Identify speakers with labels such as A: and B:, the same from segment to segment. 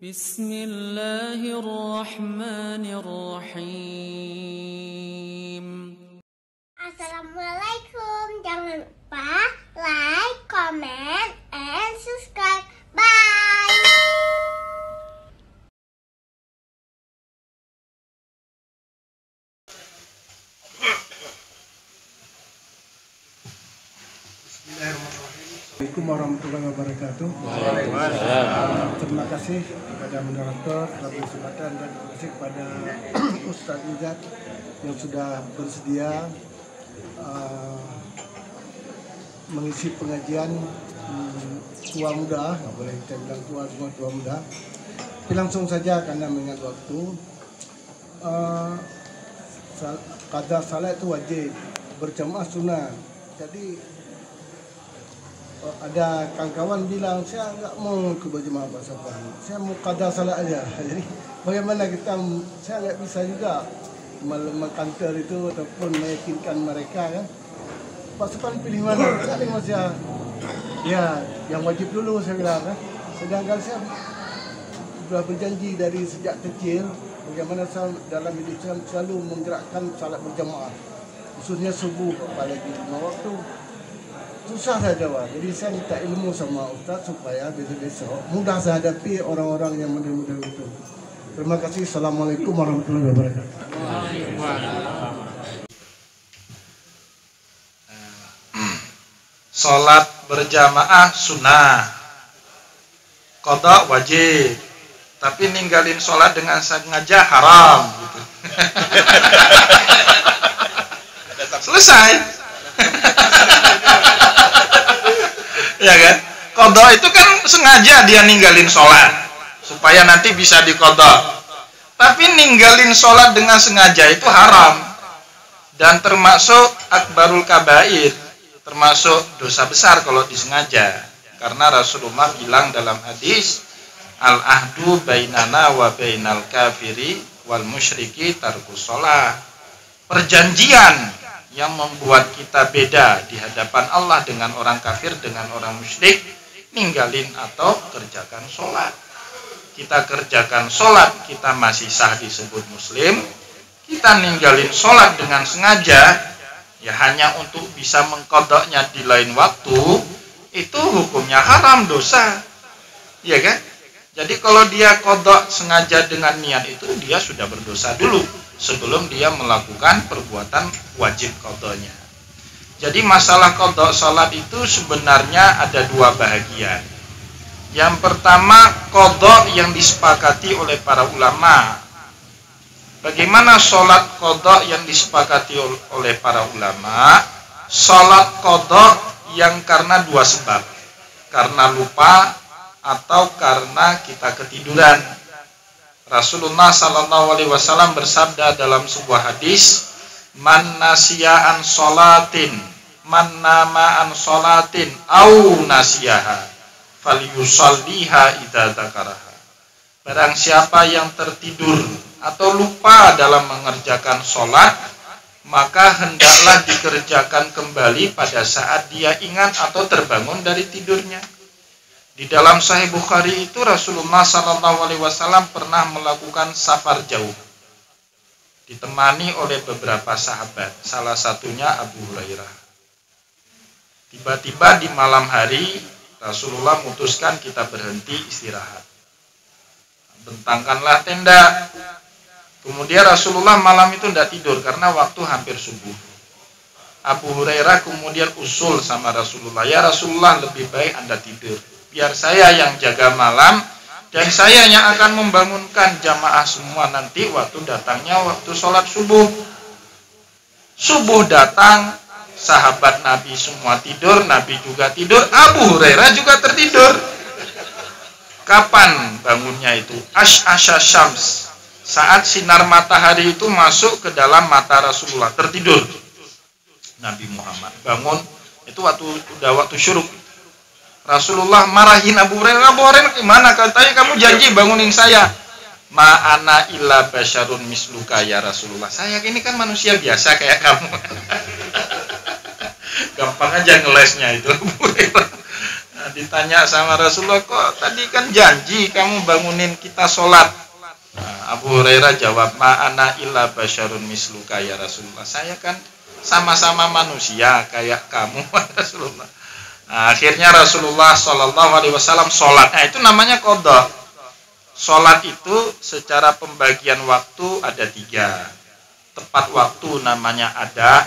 A: Bismillahirrahmanirrahim.
B: Assalamualaikum. Jangan lupa like, comment, and subscribe. Bye.
C: Assalamualaikum warahmatullahi wabarakatuh. Terima kasih kepada moderator telah kesempatan dan terima kasih kepada Ustaz Izzat yang sudah bersedia mengisi pengajian tua muda, nggak boleh kita bilang tua, semua tua muda. Tapi langsung saja karena mengingat waktu. Qada salat itu wajib, berjamaah sunnah. Jadi ada kawan-kawan bilang saya nggak mau ke berjemaah bersama, saya mau qada salat aja. Jadi bagaimana kita, saya nggak bisa juga mengkantor itu ataupun meyakinkan mereka kan. Pak Supan pilih mana? Kali masih ya yang wajib dulu saya bilang kan. Sedangkan saya sudah berjanji dari sejak kecil bagaimana saya dalam hidup saya selalu menggerakkan salat berjamaah, khususnya subuh apalagi 5 waktu. Susah saya jawab, jadi saya minta ilmu sama Ustaz supaya besok-besok mudah saya hadapi orang-orang yang muda-muda itu. Terima kasih. Assalamualaikum warahmatullahi wabarakatuh.
D: Sholat berjamaah sunnah, qada wajib, tapi ninggalin sholat dengan sengaja haram gitu. Selesai. Ya kan? Qada itu kan sengaja dia ninggalin sholat supaya nanti bisa diqada. Tapi ninggalin sholat dengan sengaja itu haram dan termasuk akbarul kabair, termasuk dosa besar kalau disengaja. Karena Rasulullah bilang dalam hadis, al-ahdu bainana wa bainal kafiri wal musyriki tarkus sholat. Perjanjian yang membuat kita beda di hadapan Allah dengan orang kafir, dengan orang musyrik, ninggalin atau kerjakan sholat. Kita kerjakan sholat, kita masih sah disebut muslim. Kita ninggalin sholat dengan sengaja, ya hanya untuk bisa mengqadanya di lain waktu, itu hukumnya haram, dosa. Ya kan? Jadi kalau dia qada sengaja dengan niat itu, dia sudah berdosa dulu sebelum dia melakukan perbuatan wajib qadanya. Jadi masalah qada salat itu sebenarnya ada dua bahagian. Yang pertama, qada yang disepakati oleh para ulama. Bagaimana salat qada yang disepakati oleh para ulama? Salat qada yang karena dua sebab. Karena lupa atau karena kita ketiduran. Rasulullah SAW bersabda dalam sebuah hadis, man nasiya an sholatin, man nama an sholatin, au nasiyaha, falyusalliha idza dzakaraha. Barang siapa yang tertidur atau lupa dalam mengerjakan sholat, maka hendaklah dikerjakan kembali pada saat dia ingat atau terbangun dari tidurnya. Di dalam Sahih Bukhari itu Rasulullah SAW pernah melakukan safar jauh, ditemani oleh beberapa sahabat, salah satunya Abu Hurairah. Tiba-tiba di malam hari Rasulullah memutuskan kita berhenti istirahat. Bentangkanlah tenda. Kemudian Rasulullah malam itu tidak tidur karena waktu hampir subuh. Abu Hurairah kemudian usul sama Rasulullah, ya Rasulullah, lebih baik Anda tidur, biar saya yang jaga malam dan saya yang akan membangunkan jamaah semua nanti waktu datangnya waktu sholat subuh. Subuh datang, sahabat Nabi semua tidur, Nabi juga tidur, Abu Hurairah juga tertidur. Kapan bangunnya itu? Asy-asy syams, saat sinar matahari itu masuk ke dalam mata Rasulullah, tertidur. Nabi Muhammad bangun itu udah waktu syuruk. Rasulullah marahin Abu Hurairah, Abu Hurairah gimana? Katanya kamu janji bangunin saya. Ma'ana illa basyarun misluka ya Rasulullah. Saya ini kan manusia biasa kayak kamu. Gampang aja ngelesnya itu Abu Hurairah. Ditanya sama Rasulullah, kok tadi kan janji kamu bangunin kita sholat. Abu Hurairah jawab, ma'ana illa basyarun misluka ya Rasulullah. Saya kan sama-sama manusia kayak kamu Rasulullah. Akhirnya Rasulullah SAW sholat. Itu namanya qadha. Sholat itu secara pembagian waktu ada 3. Tepat waktu namanya ada.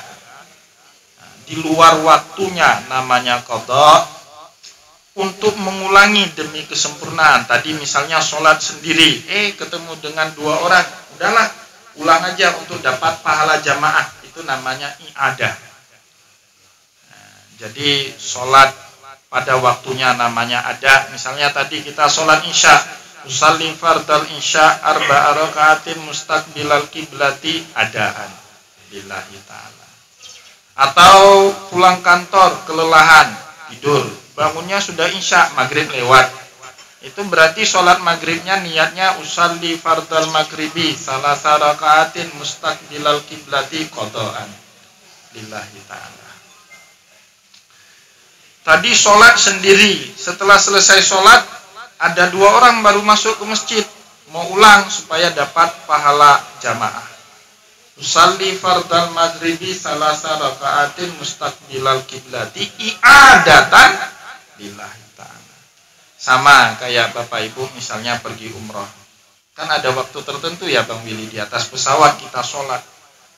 D: Di luar waktunya namanya qadha. Untuk mengulangi demi kesempurnaan. Tadi misalnya sholat sendiri, ketemu dengan 2 orang, udahlah ulang aja untuk dapat pahala jamaah. Itu namanya i'adah. Jadi sholat pada waktunya namanya ada. Misalnya tadi kita sholat isya, usalli fardal isya arba'a raka'atin mustaqbilal kiblati adaan lillahi ta'ala. Atau pulang kantor kelelahan, tidur, bangunnya sudah isya, maghrib lewat. Itu berarti sholat maghribnya niatnya usalli fardal maghribi salasa raka'atin mustaqbilal kiblati qadaan lillahi ta'ala. Tadi sholat sendiri, setelah selesai sholat ada 2 orang baru masuk ke masjid, mau ulang supaya dapat pahala jamaah. Usalli fardal maghribi salasa raka'atin mustaqbilal kiblati i'adatan lillahi ta'ala. Sama kayak Bapak Ibu misalnya pergi umroh. Kan ada waktu tertentu ya Bang Willy, di atas pesawat kita sholat.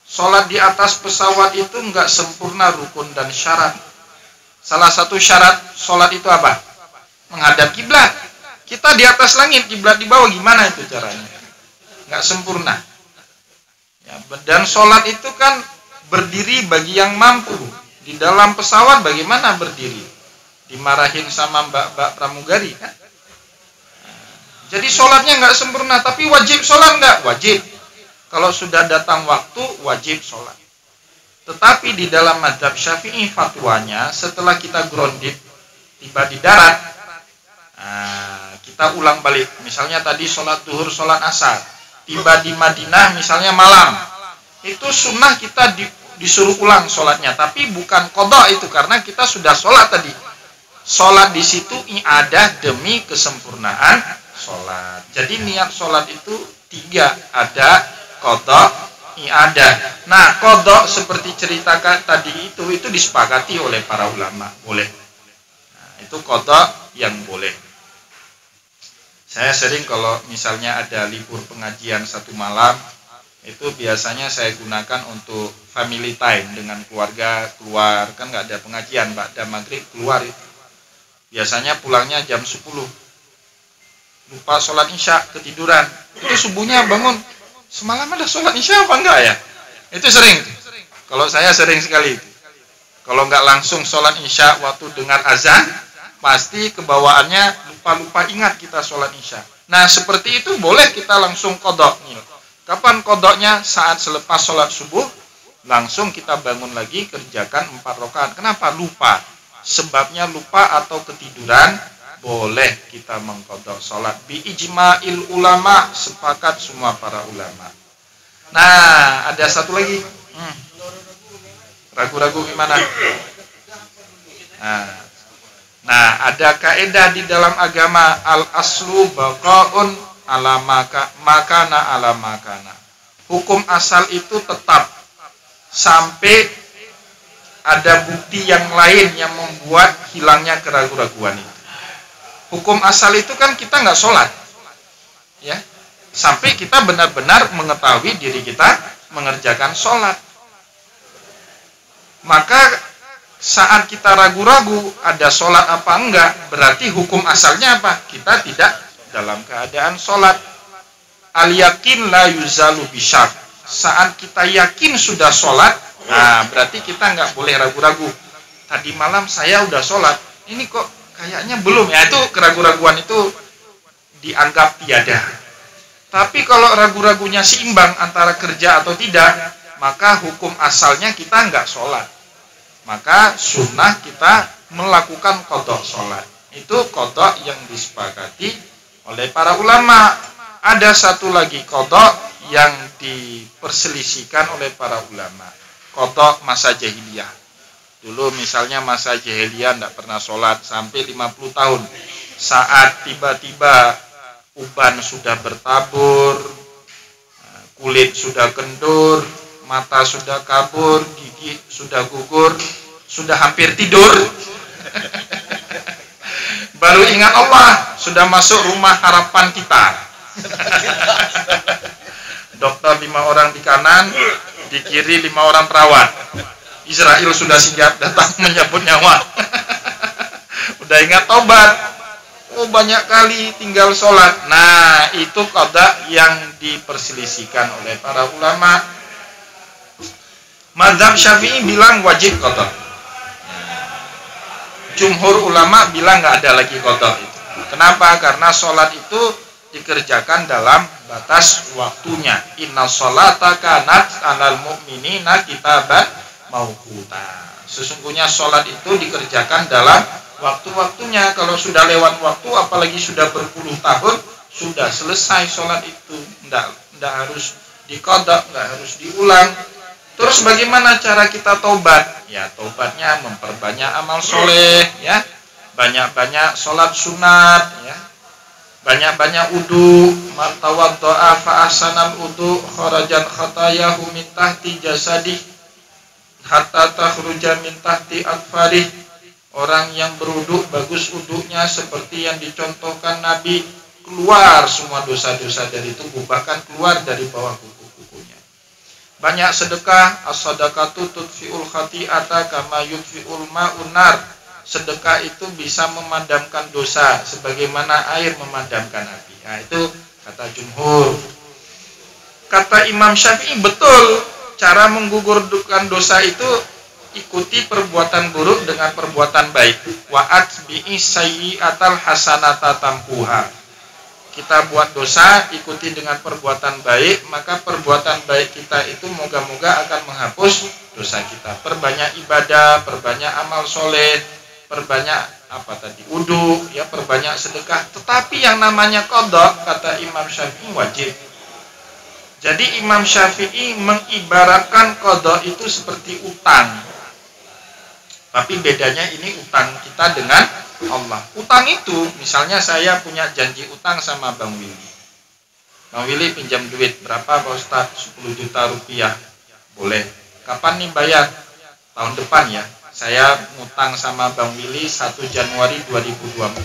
D: Sholat di atas pesawat itu enggak sempurna rukun dan syarat. Salah satu syarat sholat itu apa? Menghadap kiblat. Kita di atas langit, kiblat di bawah, gimana itu caranya? Enggak sempurna. Ya, dan sholat itu kan berdiri bagi yang mampu. Di dalam pesawat bagaimana berdiri? Dimarahin sama mbak-mbak pramugari kan? Jadi sholatnya nggak sempurna, tapi wajib sholat nggak? Wajib. Kalau sudah datang waktu, wajib sholat. Tetapi di dalam mazhab Syafi'i fatwanya, setelah kita grounded, tiba di darat, kita ulang balik. Misalnya tadi sholat duhur, sholat asar. Tiba di Madinah misalnya malam, itu sunnah kita disuruh ulang sholatnya, tapi bukan qadha itu, karena kita sudah sholat tadi. Sholat di situ i'adah demi kesempurnaan sholat. Jadi niat sholat itu 3, ada qadha, i'adah. Nah, qadha seperti ceritakan tadi itu disepakati oleh para ulama, boleh. Nah, itu qadha yang boleh. Saya sering kalau misalnya ada libur pengajian 1 malam, itu biasanya saya gunakan untuk family time dengan keluarga, keluar, kan nggak ada pengajian, pada maghrib keluar itu. Biasanya pulangnya jam 10. Lupa sholat isya, ketiduran. Itu subuhnya bangun, semalam ada sholat isya apa enggak ya? Itu sering. Kalau saya sering sekali. Kalau nggak langsung sholat isya waktu dengar azan, pasti kebawaannya lupa ingat kita sholat isya. Nah seperti itu boleh kita langsung qadha. Kapan qadhanya? Saat selepas sholat subuh, langsung kita bangun lagi kerjakan 4 rakaat. Kenapa? Lupa. Sebabnya lupa atau ketiduran, boleh kita mengqadha sholat. Bi ijma'il ulama, sepakat semua para ulama. Nah ada satu lagi. Ragu-ragu gimana? Nah, ada kaidah di dalam agama, al-aslu baqaun ala makana ala makana. Hukum asal itu tetap sampai ada bukti yang lain yang membuat hilangnya keraguan-raguan itu. Hukum asal itu kan kita nggak sholat, ya, sampai kita benar-benar mengetahui diri kita mengerjakan sholat. Maka saat kita ragu-ragu ada sholat apa enggak, berarti hukum asalnya apa? Kita tidak dalam keadaan sholat. Al-yakin la yuzalu bisyak. Saat kita yakin sudah sholat, nah berarti kita nggak boleh ragu-ragu. Tadi malam saya udah sholat, ini kok kayaknya belum ya. Itu keraguan-raguan itu dianggap tiada. Tapi kalau ragu-ragunya seimbang antara kerja atau tidak, maka hukum asalnya kita nggak sholat. Maka sunnah kita melakukan qadha sholat. Itu qadha yang disepakati oleh para ulama. Ada satu lagi qadha yang diperselisihkan oleh para ulama, qadha masa jahiliyah. Dulu misalnya masa jahiliyah tidak pernah sholat sampai 50 tahun. Saat tiba-tiba uban sudah bertabur, kulit sudah kendur, mata sudah kabur, gigi sudah gugur, sudah hampir tidur. Baru ingat Allah, sudah masuk rumah harapan kita. Dokter 5 orang di kanan, di kiri 5 orang perawat. Israel sudah sigap datang menyambut nyawa. Udah ingat tobat. Oh, banyak kali tinggal sholat. Nah, itu qada yang diperselisihkan oleh para ulama. Mazhab Syafi'i bilang wajib qada. Jumhur ulama bilang nggak ada lagi qada itu. Kenapa? Karena sholat itu dikerjakan dalam batas waktunya. Inna sholata kanat 'alal mu'minina kitaban mauquta. Sesungguhnya sholat itu dikerjakan dalam waktu-waktunya. Kalau sudah lewat waktu, apalagi sudah berpuluh tahun, sudah selesai sholat itu. Nggak harus diqada, nggak harus diulang. Terus bagaimana cara kita tobat? Ya, tobatnya memperbanyak amal soleh, ya, banyak-banyak sholat sunat, ya, banyak-banyak wudu. Man tawaddo'a fa ahsanal wudu kharajan khatayahu min tahti jasadih hatta takhruja min tahti akfarih. Orang yang berwudu bagus wudunya seperti yang dicontohkan Nabi, keluar semua dosa-dosa dari tubuh, bahkan keluar dari bawah kuku-kukunya. Banyak sedekah, as-sadaqatu tudfi'ul khati'ata kama yudfi'ul ma'un nar. Sedekah itu bisa memadamkan dosa sebagaimana air memadamkan api. Nah, itu kata jumhur. Kata Imam Syafi'i, betul, cara menggugurkan dosa itu ikuti perbuatan buruk dengan perbuatan baik. Wa atbi'i sayyi'atal hasanata tampuha. Kita buat dosa, ikuti dengan perbuatan baik, maka perbuatan baik kita itu moga-moga akan menghapus dosa kita. Perbanyak ibadah, perbanyak amal soleh, perbanyak wudu, ya, perbanyak sedekah. Tetapi yang namanya qada, kata Imam Syafi'i, wajib. Jadi Imam Syafi'i mengibaratkan qada itu seperti utang. Tapi bedanya ini utang kita dengan Allah. Utang itu, misalnya saya punya janji utang sama Bang Willy. Bang Willy pinjam duit, berapa Pak Ustadz? 10 juta rupiah. Boleh. Kapan nih bayar? Tahun depan ya. Saya ngutang sama Bang Willy 1 Januari 2024.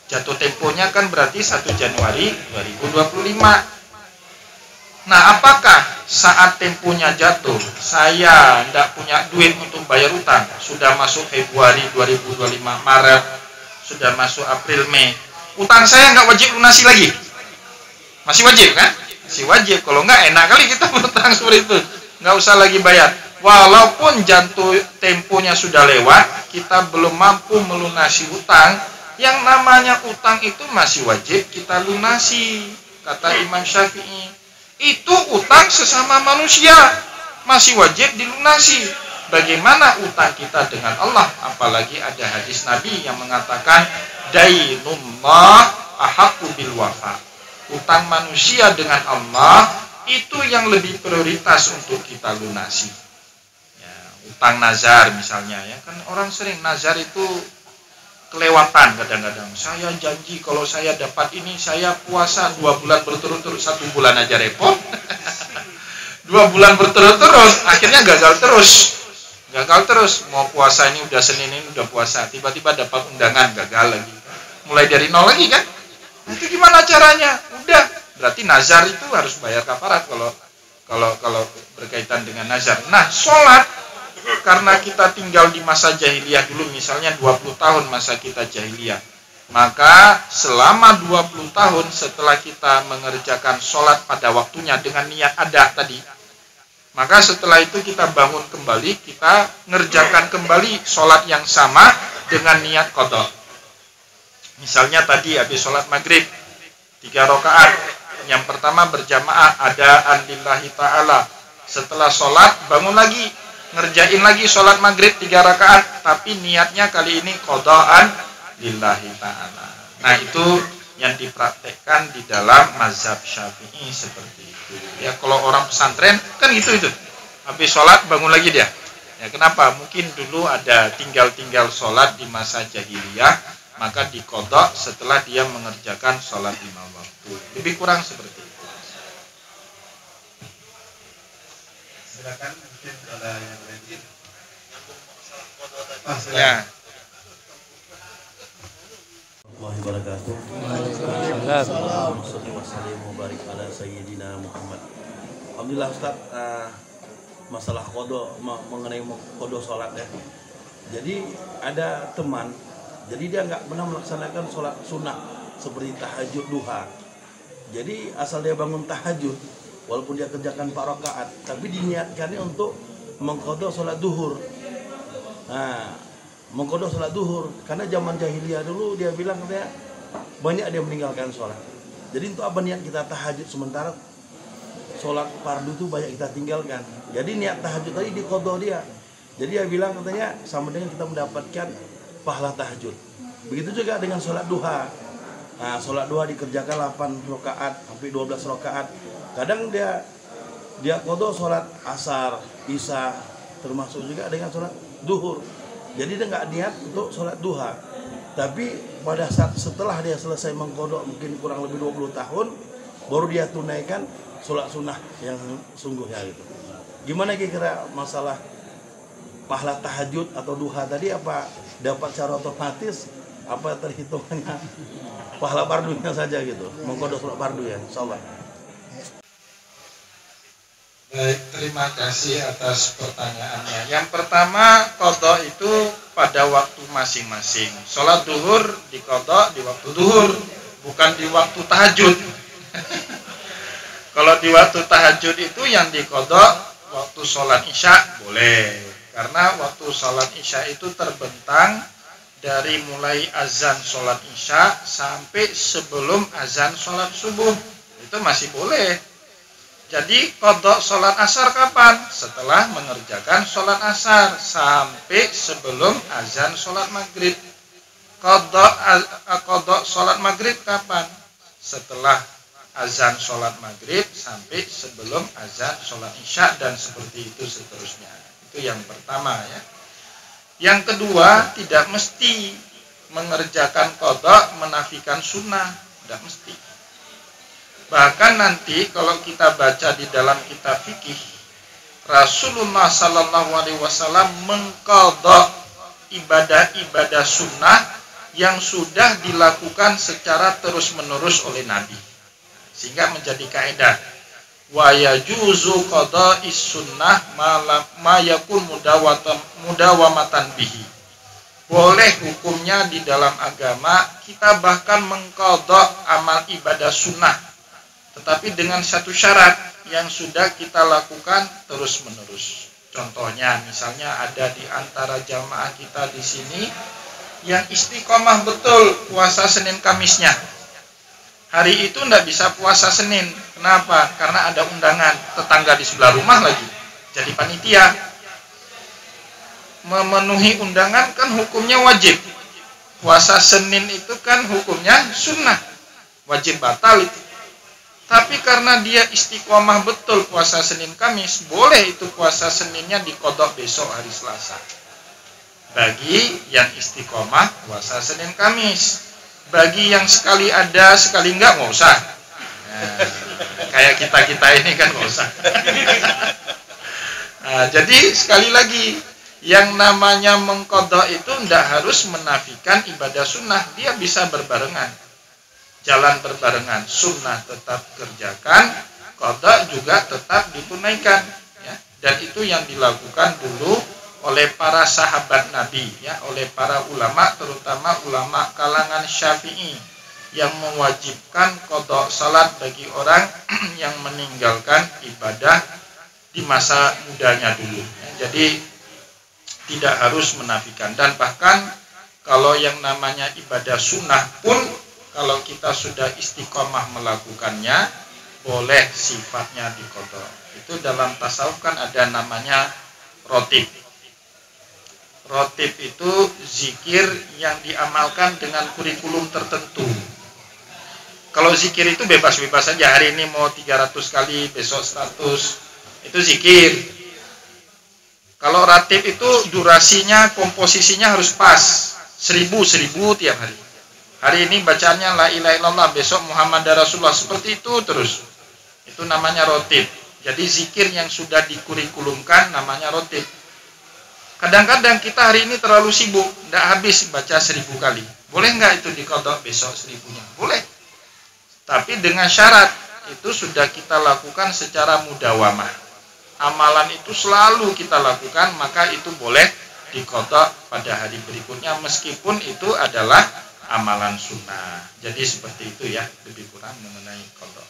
D: Jatuh temponya kan berarti 1 Januari 2025. Nah, apakah saat temponya jatuh saya tidak punya duit untuk bayar utang? Sudah masuk Februari 2025, Maret, sudah masuk April, Mei. Utang saya nggak wajib lunasi lagi? Masih wajib kan? Masih wajib. Kalau nggak, enak kali kita berutang seperti itu. Nggak usah lagi bayar. Walaupun jatuh temponya sudah lewat, kita belum mampu melunasi utang. Yang namanya utang itu masih wajib kita lunasi, kata Imam Syafi'i. Itu utang sesama manusia, masih wajib dilunasi. Bagaimana utang kita dengan Allah? Apalagi ada hadis Nabi yang mengatakan dainullah ahaqqu bil wafa. Utang manusia dengan Allah itu yang lebih prioritas untuk kita lunasi. Ya, utang nazar misalnya, ya kan orang sering nazar itu kelewatan kadang-kadang. Saya janji kalau saya dapat ini, saya puasa 2 bulan berturut-turut, 1 bulan aja repot. 2 bulan berturut-turut, akhirnya gagal terus. Mau puasa ini udah Senin ini udah puasa, tiba-tiba dapat undangan, gagal lagi. Mulai dari nol lagi kan? Nah, itu gimana caranya? Udah, berarti nazar itu harus bayar kafarat kalau berkaitan dengan nazar. Nah, sholat, karena kita tinggal di masa jahiliyah dulu, misalnya 20 tahun masa kita jahiliyah, maka selama 20 tahun setelah kita mengerjakan sholat pada waktunya dengan niat ada tadi, maka setelah itu kita bangun kembali, kita ngerjakan kembali sholat yang sama dengan niat qada. Misalnya tadi habis sholat maghrib 3 rakaat, yang pertama berjamaah, adaan lillahi ta'ala. Setelah sholat bangun lagi, ngerjain lagi sholat maghrib 3 rakaat, tapi niatnya kali ini qadaan lillahi ta'ala. Nah, itu yang dipraktekkan di dalam mazhab Syafi'i seperti itu. Ya, kalau orang pesantren kan itu. Habis sholat bangun lagi dia. Ya, kenapa? Mungkin dulu ada tinggal-tinggal sholat di masa jahiliyah, maka diqadha setelah dia mengerjakan sholat 5 waktu. Lebih kurang seperti itu.
A: Silakan mungkin ada yang lain.
D: Ya.
A: Warahmatullahi wabarakatuh. Alhamdulillah Ustaz, masalah mengenai qada sholat ya. Jadi ada teman, jadi dia nggak pernah melaksanakan sholat sunnah seperti tahajud duha. Jadi asal dia bangun tahajud, walaupun dia kerjakan 4 rakaat, tapi diniatkannya untuk mengqada sholat duhur. Nah, mengqada sholat duhur, karena zaman jahiliyah dulu dia bilang katanya banyak dia meninggalkan sholat. Jadi untuk apa niat kita tahajud sementara sholat fardu itu banyak kita tinggalkan. Jadi niat tahajud tadi diqadha dia. Jadi dia bilang katanya sama dengan kita mendapatkan pahala tahajud. Begitu juga dengan sholat duha. Nah, sholat duha dikerjakan 8 rakaat sampai 12 rakaat. Kadang dia qadha sholat asar, isya, termasuk juga dengan sholat duhur. Jadi dia nggak niat untuk sholat duha. Tapi pada saat setelah dia selesai mengqadha mungkin kurang lebih 20 tahun, baru dia tunaikan sholat sunnah yang sungguhnya gitu. Gimana kira-kira masalah pahala tahajud atau duha tadi, apa dapat secara otomatis, apa terhitungannya pahala fardunya saja gitu, mengqadha sholat fardu ya, insyaallah.
D: Baik, terima kasih atas pertanyaannya. Yang pertama, qadha itu pada waktu masing-masing. Sholat duhur diqadha di waktu duhur, bukan di waktu tahajud. Kalau di waktu tahajud itu yang diqadha waktu sholat isya boleh, karena waktu sholat isya itu terbentang dari mulai azan sholat isya sampai sebelum azan sholat subuh, itu masih boleh. Jadi qadha sholat asar kapan? Setelah mengerjakan sholat asar sampai sebelum azan sholat maghrib. Qadha sholat maghrib kapan? Setelah azan sholat maghrib sampai sebelum azan sholat isya, dan seperti itu seterusnya. Itu yang pertama ya. Yang kedua, tidak mesti mengerjakan qadha menafikan sunnah, tidak mesti. Bahkan nanti kalau kita baca di dalam kitab fikih, Rasulullah SAW mengqadha ibadah-ibadah sunnah yang sudah dilakukan secara terus-menerus oleh Nabi. Sehingga menjadi kaidah, wa yajuzu qada'is sunnah ma yakun mudawamatan bihi. Boleh hukumnya di dalam agama kita bahkan mengqadha amal ibadah sunnah, tetapi dengan satu syarat yang sudah kita lakukan terus-menerus. Contohnya, misalnya ada di antara jamaah kita di sini yang istiqomah betul puasa Senin Kamisnya. Hari itu tidak bisa puasa Senin. Kenapa? Karena ada undangan tetangga di sebelah rumah lagi. Jadi panitia. Memenuhi undangan kan hukumnya wajib. Puasa Senin itu kan hukumnya sunnah. Wajib batal itu. Tapi karena dia istiqomah betul puasa Senin Kamis, boleh itu puasa Seninnya diqadha besok hari Selasa. Bagi yang istiqomah puasa Senin Kamis. Bagi yang sekali ada sekali enggak, nggak usah. Nah, kayak kita ini kan nggak usah. Nah, jadi sekali lagi, yang namanya mengqadha itu tidak harus menafikan ibadah sunnah, dia bisa berbarengan. Jalan berbarengan, sunnah tetap kerjakan, qadha juga tetap ditunaikan ya. Dan itu yang dilakukan dulu oleh para sahabat Nabi ya, oleh para ulama, terutama ulama kalangan Syafi'i yang mewajibkan qadha salat bagi orang yang meninggalkan ibadah di masa mudanya dulu ya. Jadi tidak harus menafikan, dan bahkan kalau yang namanya ibadah sunnah pun kalau kita sudah istiqomah melakukannya, boleh sifatnya diqadha. Itu dalam tasawuf kan ada namanya rotib. Rotib itu zikir yang diamalkan dengan kurikulum tertentu. Kalau zikir itu bebas-bebas saja. Hari ini mau 300 kali, besok 100. Itu zikir. Kalau ratib itu durasinya, komposisinya harus pas. 1000 tiap hari. Hari ini bacaannya la ilaha illallah, besok Muhammad Rasulullah, seperti itu terus. Itu namanya rotib. Jadi zikir yang sudah dikurikulumkan namanya rotib. Kadang-kadang kita hari ini terlalu sibuk, tidak habis baca 1000 kali. Boleh nggak itu diqadha besok 1000-nya? Boleh. Tapi dengan syarat, itu sudah kita lakukan secara mudawamah. Amalan itu selalu kita lakukan, maka itu boleh diqadha pada hari berikutnya, meskipun itu adalah amalan sunnah. Jadi seperti itu ya, lebih kurang mengenai qadha.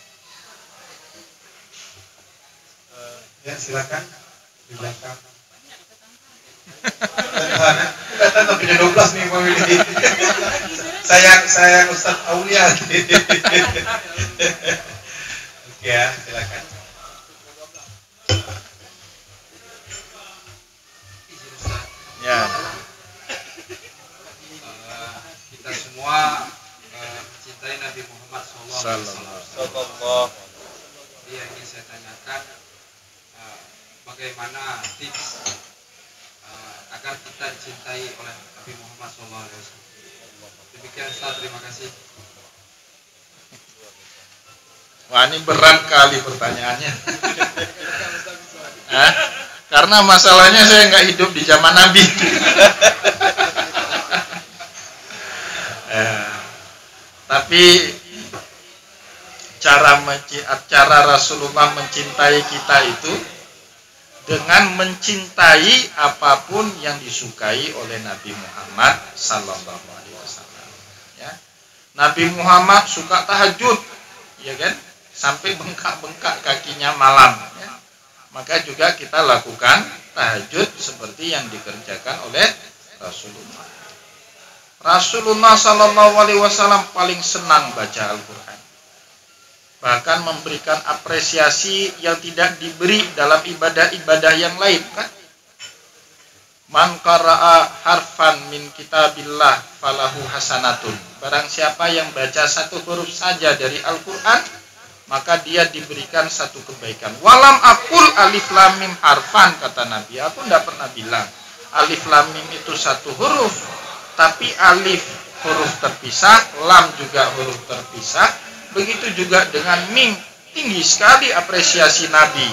E: Ya, silakan di belakang. Datang sampai jam 12 nih pemilih. Saya Ustaz Aulia. Oke ya, silakan.
D: Ya.
F: Kita semua mencintai Nabi Muhammad SAW. Jadi yang ingin saya tanyakan, bagaimana tips agar kita dicintai oleh Nabi Muhammad SAW. Demikian Ustaz, terima kasih.
D: Wah, ini berat kali pertanyaannya. Karena masalahnya saya nggak hidup di zaman Nabi. Tapi cara Rasulullah mencintai kita itu dengan mencintai apapun yang disukai oleh Nabi Muhammad Sallallahu Alaihi Wasallam. Ya. Nabi Muhammad suka tahajud, ya kan? Sampai bengkak-bengkak kakinya malam. Ya. Maka juga kita lakukan tahajud seperti yang dikerjakan oleh Rasulullah. Rasulullah Sallallahu Alaihi Wasallam paling senang baca Al-Quran. Bahkan memberikan apresiasi yang tidak diberi dalam ibadah-ibadah yang lain, kan? Man qara'a harfan min kitabillah falahu hasanatun. Barang siapa yang baca satu huruf saja dari Al-Quran, maka dia diberikan satu kebaikan. Walam akul alif lam mim harfan, kata Nabi. Aku tidak pernah bilang alif lam mim itu satu huruf, tapi alif huruf terpisah, lam juga huruf terpisah. Begitu juga dengan mim. Tinggi sekali apresiasi Nabi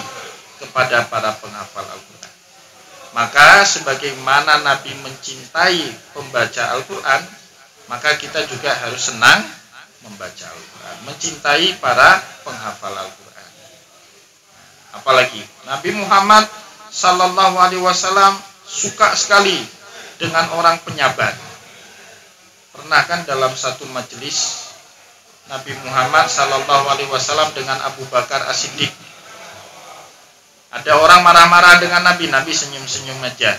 D: kepada para penghafal Al-Quran. Maka sebagaimana Nabi mencintai pembaca Al-Quran, maka kita juga harus senang membaca Al-Quran, mencintai para penghafal Al-Quran. Apalagi Nabi Muhammad Sallallahu Alaihi Wasallam suka sekali dengan orang penyabar. Pernah kan dalam satu majelis Nabi Muhammad Sallallahu Alaihi Wasallam dengan Abu Bakar As-Siddiq. Ada orang marah-marah dengan Nabi, Nabi senyum-senyum aja.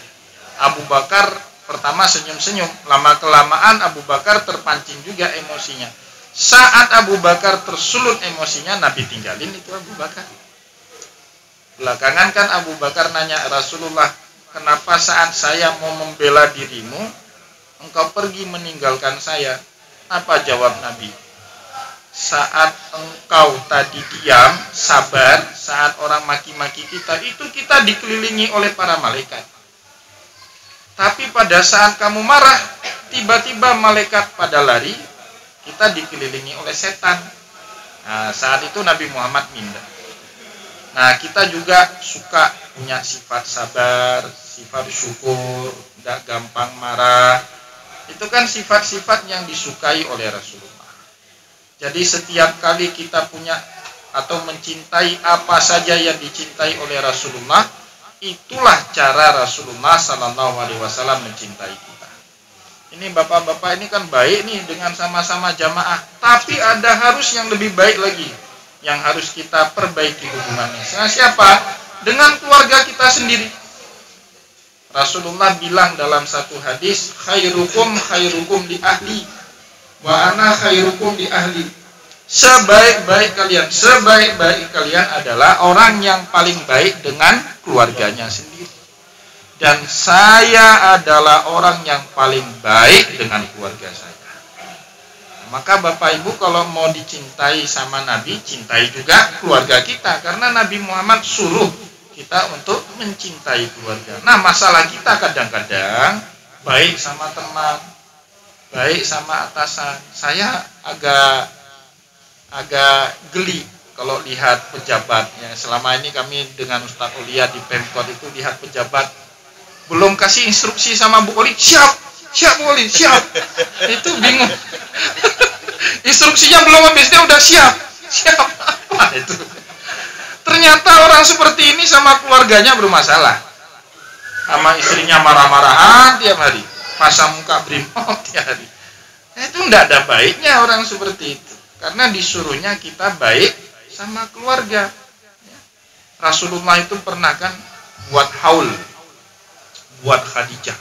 D: Abu Bakar pertama senyum-senyum, lama-kelamaan Abu Bakar terpancing juga emosinya. Saat Abu Bakar tersulut emosinya, Nabi tinggalin itu Abu Bakar. Belakangan kan Abu Bakar nanya Rasulullah, kenapa saat saya mau membela dirimu, engkau pergi meninggalkan saya? Apa jawab Nabi? Saat engkau tadi diam, sabar, saat orang maki-maki kita, itu kita dikelilingi oleh para malaikat. Tapi pada saat kamu marah, tiba-tiba malaikat pada lari, kita dikelilingi oleh setan. Nah, saat itu Nabi Muhammad minder. Nah, kita juga suka punya sifat sabar, sifat syukur, tidak gampang marah. Itu kan sifat-sifat yang disukai oleh Rasulullah. Jadi setiap kali kita punya atau mencintai apa saja yang dicintai oleh Rasulullah, itulah cara Rasulullah Sallallahu Alaihi Wasallam mencintai kita. Ini bapak-bapak ini kan baik nih dengan sama-sama jamaah, tapi ada harus yang lebih baik lagi, yang harus kita perbaiki hubungannya. Dengan siapa? Dengan keluarga kita sendiri. Rasulullah bilang dalam satu hadis, khairukum li ahli wa ana khairukum li ahli. Sebaik-baik kalian adalah orang yang paling baik dengan keluarganya sendiri. Dan saya adalah orang yang paling baik dengan keluarga saya. Maka Bapak Ibu kalau mau dicintai sama Nabi, cintai juga keluarga kita. Karena Nabi Muhammad suruh kita untuk mencintai keluarga. Nah, masalah kita kadang-kadang baik sama teman, baik sama atasan. Saya agak geli kalau lihat pejabat yang selama ini kami dengan Ustaz Aulia di Pemkot itu lihat pejabat belum kasih instruksi sama Bu Oli, siap Bu Oli, siap. Itu bingung. Instruksinya belum habis dia udah siap apa itu? Ternyata orang seperti ini sama keluarganya bermasalah. Sama istrinya marah-marahan tiap hari, pasang muka brimob tiap hari. Itu enggak ada baiknya orang seperti itu. Karena disuruhnya kita baik sama keluarga. Rasulullah itu pernah kan buat haul buat Khadijah.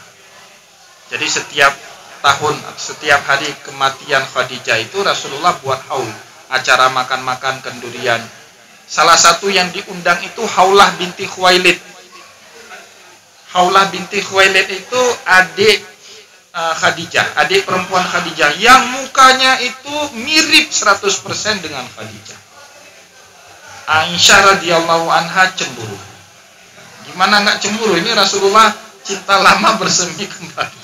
D: Jadi setiap tahun, setiap hari kematian Khadijah itu Rasulullah buat haul, acara makan-makan kendurian. Salah satu yang diundang itu Haulah binti Khuwailid. Haulah binti Khuwailid itu adik Khadijah, adik perempuan Khadijah yang mukanya itu mirip 100% dengan Khadijah. Aisyah radhiyallahu anha cemburu. Gimana nggak cemburu? Ini Rasulullah cinta lama bersemi kembali.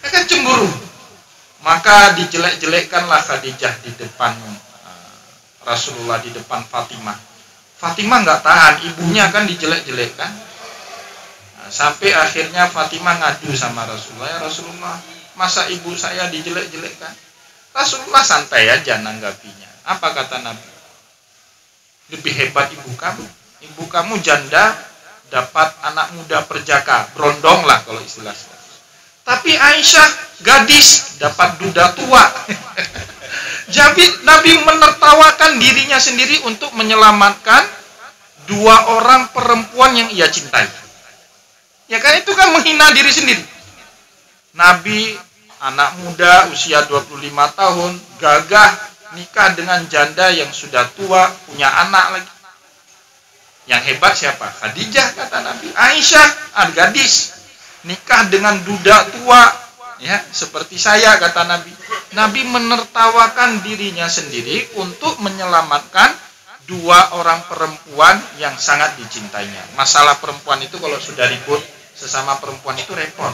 D: Kan cemburu. Maka dijelek-jelekkanlah Khadijah di depan Rasulullah, di depan Fatimah. Fatimah nggak tahan, ibunya kan dijelek-jelekkan. Sampai akhirnya Fatimah ngadu sama Rasulullah, ya Rasulullah, masa ibu saya dijelek-jelekkan? Rasulullah santai aja nanggapinya. Apa kata Nabi? Lebih hebat ibu kamu. Ibu kamu janda, dapat anak muda perjaka, berondong lah kalau istilah. Tapi Aisyah gadis, dapat duda tua. Jadi Nabi menertawakan dirinya sendiri untuk menyelamatkan dua orang perempuan yang ia cintai. Ya kan, itu kan menghina diri sendiri. Nabi anak muda usia 25 tahun gagah nikah dengan janda yang sudah tua, punya anak lagi. Yang hebat siapa? Khadijah kata Nabi. Aisyah gadis nikah dengan duda tua, ya seperti saya kata Nabi. Nabi menertawakan dirinya sendiri untuk menyelamatkan dua orang perempuan yang sangat dicintainya. Masalah perempuan itu kalau sudah ribut sesama perempuan itu repot.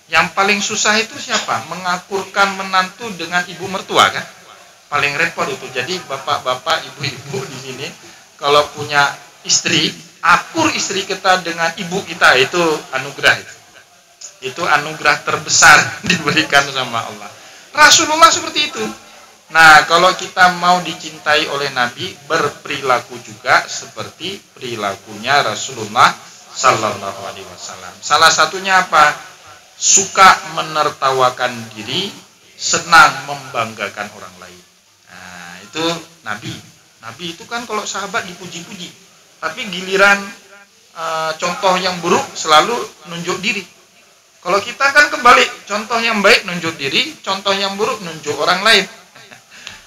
D: Yang paling susah itu siapa? Mengakurkan menantu dengan ibu mertua kan? Paling repot itu. Jadi bapak-bapak, ibu-ibu di sini kalau punya istri, akur istri kita dengan ibu kita, itu anugerah itu. Itu anugerah terbesar diberikan sama Allah. Rasulullah seperti itu. Nah, kalau kita mau dicintai oleh Nabi, berperilaku juga seperti perilakunya Rasulullah Sallallahu Alaihi Wasallam. Salah satunya apa? Suka menertawakan diri, senang membanggakan orang lain. Nah, itu Nabi. Nabi itu kan kalau sahabat dipuji-puji, tapi giliran contoh yang buruk selalu nunjuk diri. Kalau kita kan kebalik, contoh yang baik nunjuk diri, contoh yang buruk nunjuk orang lain.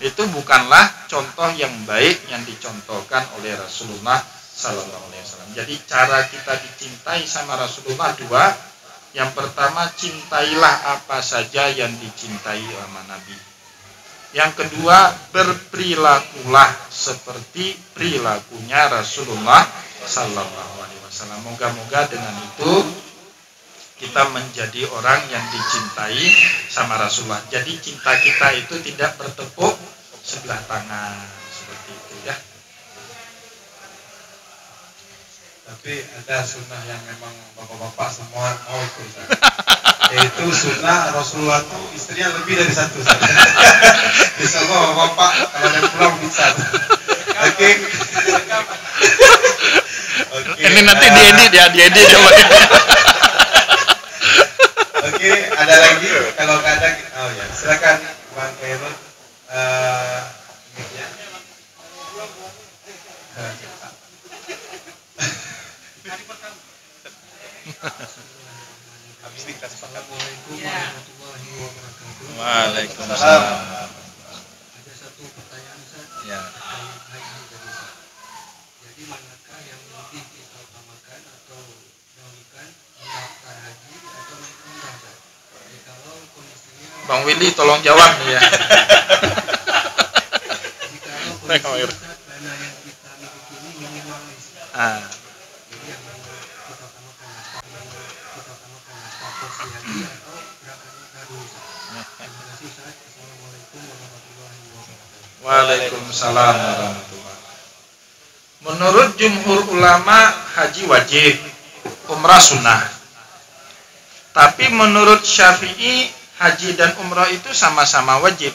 D: Itu bukanlah contoh yang baik yang dicontohkan oleh Rasulullah Sallallahu Alaihi Wasallam. Jadi cara kita dicintai sama Rasulullah dua. Yang pertama, cintailah apa saja yang dicintai sama Nabi. Yang kedua, berperilakulah seperti perilakunya Rasulullah Sallallahu Alaihi Wasallam. Moga-moga dengan itu kita menjadi orang yang dicintai sama Rasulullah. Jadi cinta kita itu tidak bertepuk sebelah tangan seperti itu ya.
E: Tapi ada sunnah yang memang bapak-bapak semua mau ikut. Yaitu sunnah Rasulullah itu istrinya lebih dari satu. Bisa bapak-bapak kalau ada pulang bisa. Oke.
D: Ini nanti diedit ya, diedit coba.
E: Oke, ada lagi kalau nggak ada, oh ya silakan Bang Khairul. Ya. Habis dikasih Assalamualaikum warahmatullahi wabarakatuh.
D: Waalaikumsalam.
G: Ada satu pertanyaan Ustaz
D: Ya.
G: terkait haji tadi Ustaz. Jadi manakah yang lebih kita utamakan atau dahulukan, mendaftar haji atau naik umrah Ustaz? Jadi kalau kondisinya
D: Bang Willy tolong jawab nih ya.
G: jadi kalau kondisinya Ustaz, dana yang kita miliki ini minimalis.
D: Ah.
G: Jadi yang kita utamakan porsi haji atau berangkatnya baru Ustaz. Terima kasih Ustaz. Assalamualaikum warahmatullahi wabarakatuh.
D: Waalaikumsalam warahmatullahi. Menurut jumhur ulama haji wajib, umrah sunnah. Tapi menurut Syafi'i haji dan umrah itu sama-sama wajib.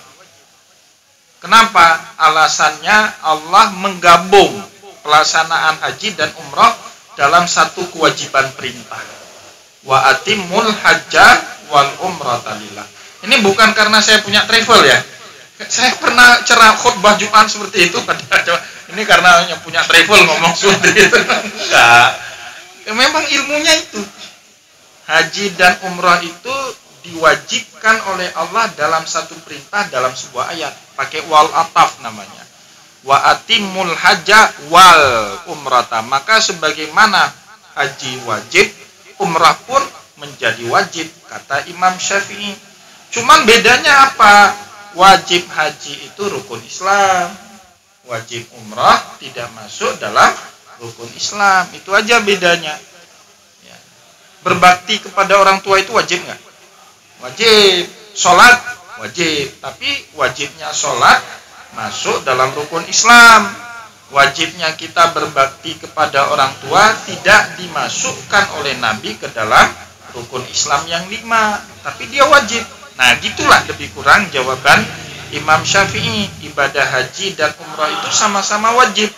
D: Kenapa? Alasannya Allah menggabung pelaksanaan haji dan umrah dalam satu kewajiban perintah. Wa atimul hajja wal umrata lillah. Ini bukan karena saya punya travel ya. Saya pernah ceramah khutbah Jumat seperti itu. Ini karena punya travel ngomong seperti itu. Enggak. Memang ilmunya itu. Haji dan umrah itu diwajibkan oleh Allah dalam satu perintah dalam sebuah ayat. Pakai wal ataf namanya. Wa atimul hajja wal umrata. Maka sebagaimana haji wajib, umrah pun menjadi wajib, kata Imam Syafi'i. Cuman bedanya apa? Wajib haji itu rukun Islam, wajib umrah tidak masuk dalam rukun Islam. Itu aja bedanya. Ya. Berbakti kepada orang tua itu wajib nggak? Wajib. Sholat wajib, tapi wajibnya sholat masuk dalam rukun Islam. Wajibnya kita berbakti kepada orang tua tidak dimasukkan oleh Nabi ke dalam rukun Islam yang 5, tapi dia wajib. Nah, gitulah lebih kurang jawaban Imam Syafi'i. Ibadah haji dan umrah itu sama-sama wajib.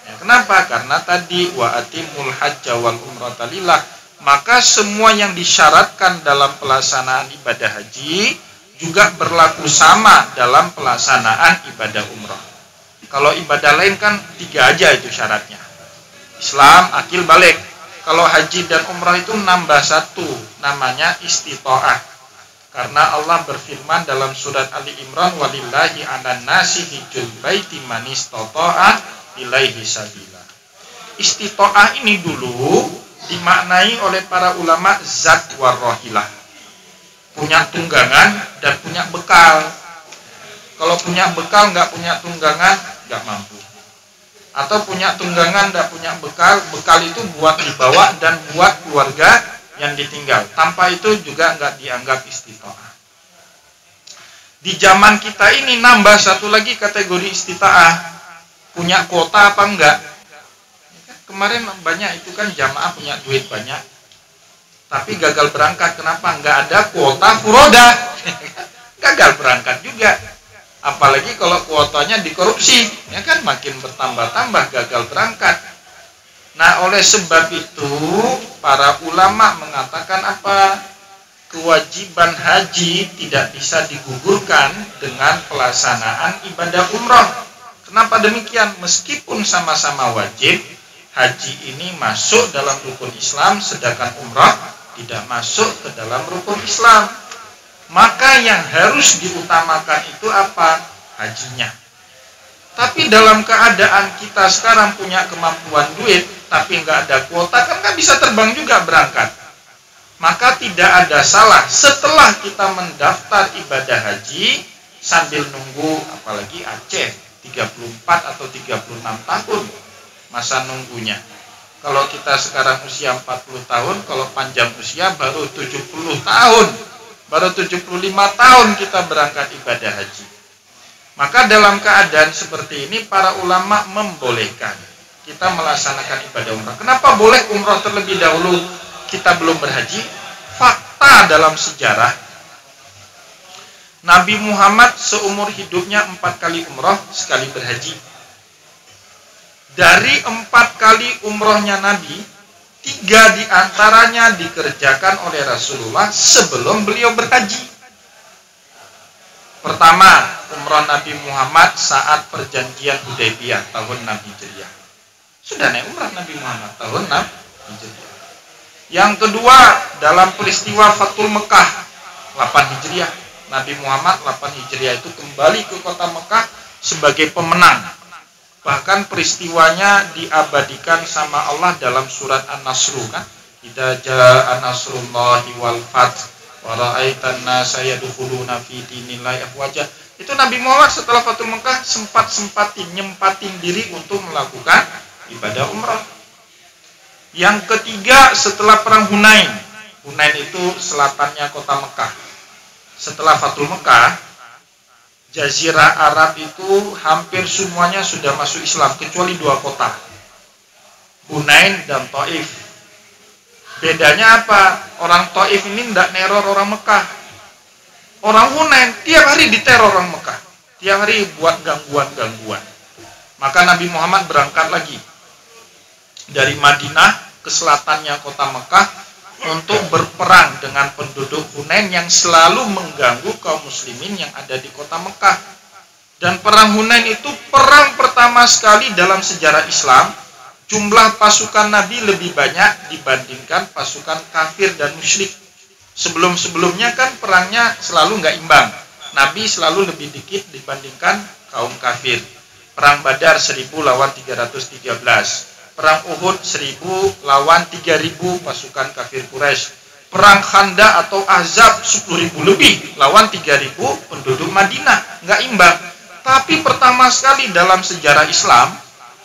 D: Ya, kenapa? Karena tadi wa atimul hajja wal umrata lillah. Maka semua yang disyaratkan dalam pelaksanaan ibadah haji juga berlaku sama dalam pelaksanaan ibadah umrah. Kalau ibadah lain kan 3 aja itu syaratnya. Islam, akil, balik. Kalau haji dan umrah itu nambah 1, namanya istita'ah. Karena Allah berfirman dalam surat Ali Imran, walillahi 'alan nasi hijjul baiti man istata'a ilaihi sabila. Istita'ah ini dulu dimaknai oleh para ulama zat warrohilah. Punya tunggangan dan punya bekal. Kalau punya bekal nggak punya tunggangan nggak mampu. Atau punya tunggangan nggak punya bekal, bekal itu buat dibawa dan buat keluarga yang ditinggal. Tanpa itu juga nggak dianggap istita'ah. Di zaman kita ini nambah 1 lagi kategori istita'ah. Punya kuota apa enggak? Kemarin banyak itu kan jamaah punya duit banyak, tapi gagal berangkat. Kenapa? Nggak ada kuota furoda. Gagal berangkat juga. Apalagi kalau kuotanya dikorupsi, ya kan makin bertambah-tambah gagal berangkat. Nah, oleh sebab itu para ulama mengatakan apa? Kewajiban haji tidak bisa digugurkan dengan pelaksanaan ibadah umrah. Kenapa demikian? Meskipun sama-sama wajib, haji ini masuk dalam rukun Islam, sedangkan umrah tidak masuk ke dalam rukun Islam. Maka yang harus diutamakan itu apa? Hajinya. Tapi dalam keadaan kita sekarang punya kemampuan duit, tapi nggak ada kuota, kan nggak bisa terbang juga berangkat. Maka tidak ada salah setelah kita mendaftar ibadah haji sambil nunggu, apalagi Aceh 34 atau 36 tahun masa nunggunya. Kalau kita sekarang usia 40 tahun, kalau panjang usia baru 70 tahun. Baru 75 tahun kita berangkat ibadah haji. Maka dalam keadaan seperti ini para ulama membolehkan kita melaksanakan ibadah umrah. Kenapa boleh umrah terlebih dahulu, kita belum berhaji? Fakta dalam sejarah, Nabi Muhammad seumur hidupnya 4 kali umrah, sekali berhaji. Dari 4 kali umrohnya Nabi, 3 diantaranya dikerjakan oleh Rasulullah sebelum beliau berhaji. Pertama, umroh Nabi Muhammad saat perjanjian Hudaybiyah tahun 6 Hijriah. Sudah naik umrah Nabi Muhammad tahun 6 Hijriah. Yang kedua, dalam peristiwa Fathul Mekah 8 Hijriah. Nabi Muhammad 8 Hijriah itu kembali ke kota Mekah sebagai pemenang. Bahkan peristiwanya diabadikan sama Allah dalam surat An-Nasr kan. Idza jaa nasrullahi wal fath wa ra'aitan nasa yadkhuluna fi dinillahi afwaja. Itu Nabi Muhammad setelah Fathul Mekah sempat-sempatin nyempatin diri untuk melakukan ibadah umrah. Yang ketiga setelah perang Hunain. Hunain itu selatannya kota Mekah. Setelah Fathul Mekah, Jazirah Arab itu hampir semuanya sudah masuk Islam kecuali 2 kota, Hunain dan Taif. Bedanya apa? Orang Taif ini tidak neror orang Mekah. Orang Hunain tiap hari diteror orang Mekah, tiap hari buat gangguan-gangguan. Maka Nabi Muhammad berangkat lagi dari Madinah ke selatannya kota Mekah untuk berperang dengan penduduk Hunain yang selalu mengganggu kaum muslimin yang ada di kota Mekah. Dan perang Hunain itu perang pertama sekali dalam sejarah Islam. Jumlah pasukan Nabi lebih banyak dibandingkan pasukan kafir dan musyrik. Sebelum-sebelumnya kan perangnya selalu nggak imbang. Nabi selalu lebih dikit dibandingkan kaum kafir. Perang Badar 1000 lawan 313. Perang Uhud 1000 lawan 3000 pasukan kafir Quraisy. Perang Khandaq atau Ahzab 10.000 lebih lawan 3000 penduduk Madinah. Nggak imbang. Tapi pertama sekali dalam sejarah Islam,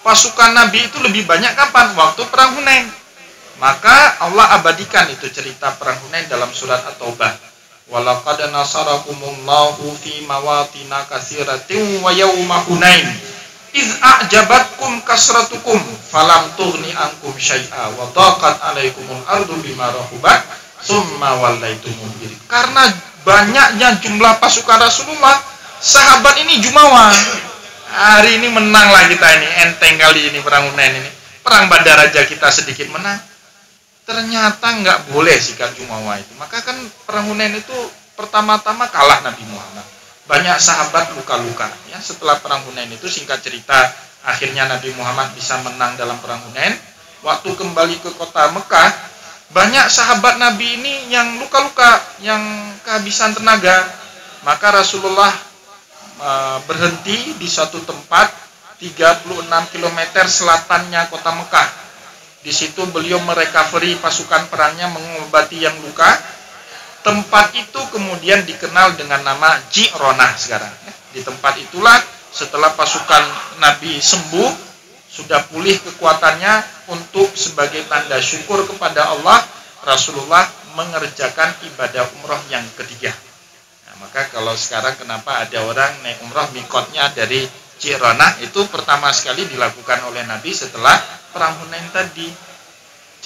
D: pasukan Nabi itu lebih banyak kapan? Waktu perang Hunain. Maka Allah abadikan itu cerita perang Hunain dalam surat At-Taubah. Walaqad nasarakumullahu fi mawatina katsiratin wa yauma Hunain iz a'jabatkum kasratukum falam tughni ankum syai'a wa daqat 'alaikumul ardu bima rahubat summa wallaitum mudbirin. Karena banyaknya jumlah pasukan Rasulullah, sahabat ini jumawa. Hari ini menanglah kita ini, enteng kali ini perang Hunain ini. Perang Badar aja kita sedikit menang. Ternyata nggak boleh sikap jumawa itu. Maka kan perang Hunain itu pertama-tama kalah Nabi Muhammad. Banyak sahabat luka-luka. Ya, setelah perang Hunain itu singkat cerita, akhirnya Nabi Muhammad bisa menang dalam perang Hunain. Waktu kembali ke kota Mekah, banyak sahabat Nabi ini yang luka-luka, yang kehabisan tenaga. Maka Rasulullah berhenti di suatu tempat 36 km selatannya kota Mekah. Di situ beliau merecovery pasukan perangnya, mengobati yang luka. Tempat itu kemudian dikenal dengan nama Ji'ronah sekarang. Di tempat itulah setelah pasukan Nabi sembuh, sudah pulih kekuatannya, untuk sebagai tanda syukur kepada Allah, Rasulullah mengerjakan ibadah umroh yang ketiga. Nah, maka kalau sekarang kenapa ada orang naik umroh mikotnya dari Ji'ronah, itu pertama sekali dilakukan oleh Nabi setelah perang Hunain tadi.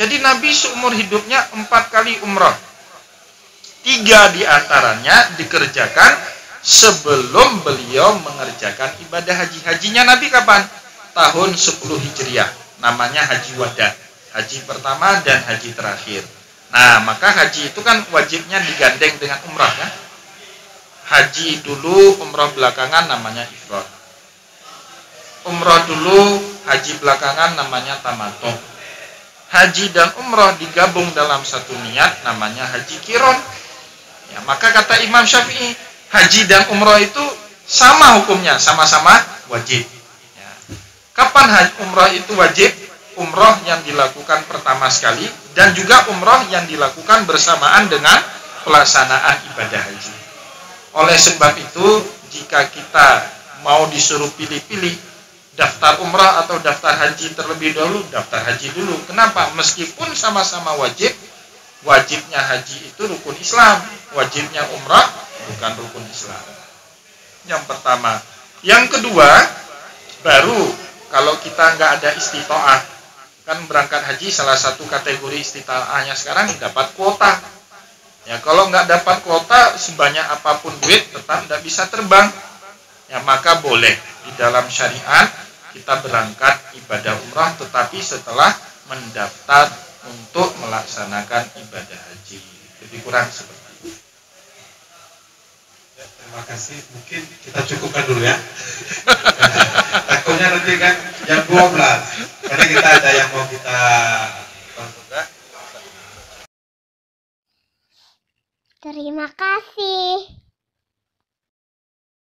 D: Jadi Nabi seumur hidupnya 4 kali umroh. 3 diantaranya dikerjakan sebelum beliau mengerjakan ibadah haji. Hajinya Nabi kapan? Tahun 10 Hijriah. Namanya Haji Wada. Haji pertama dan haji terakhir. Nah, maka haji itu kan wajibnya digandeng dengan umrah kan? Haji dulu, umrah belakangan namanya ifrad. Umrah dulu, haji belakangan namanya tamattu. Haji dan umrah digabung dalam satu niat namanya haji qiron. Ya, maka kata Imam Syafi'i, haji dan umrah itu sama hukumnya, sama-sama wajib. Ya. Kapan umrah itu wajib? Umrah yang dilakukan pertama sekali dan juga umrah yang dilakukan bersamaan dengan pelaksanaan ibadah haji. Oleh sebab itu, jika kita mau disuruh pilih-pilih daftar umrah atau daftar haji terlebih dahulu, daftar haji dulu. Kenapa? Meskipun sama-sama wajib, wajibnya haji itu rukun Islam, wajibnya umrah bukan rukun Islam. Yang pertama. Yang kedua, baru kalau kita nggak ada istitoah, kan berangkat haji salah satu kategori istitoahnya sekarang dapat kuota. Ya, kalau nggak dapat kuota, sebanyak apapun duit tetap nggak bisa terbang. Ya, maka boleh di dalam syariat kita berangkat ibadah umrah, tetapi setelah mendaftar untuk melaksanakan ibadah haji. Lebih kurang seperti itu.
E: Ya, terima kasih. Mungkin kita cukupkan dulu ya. Takutnya nanti kan jam 12. Karena kita ada yang mau kita konsultasi.
B: Terima kasih.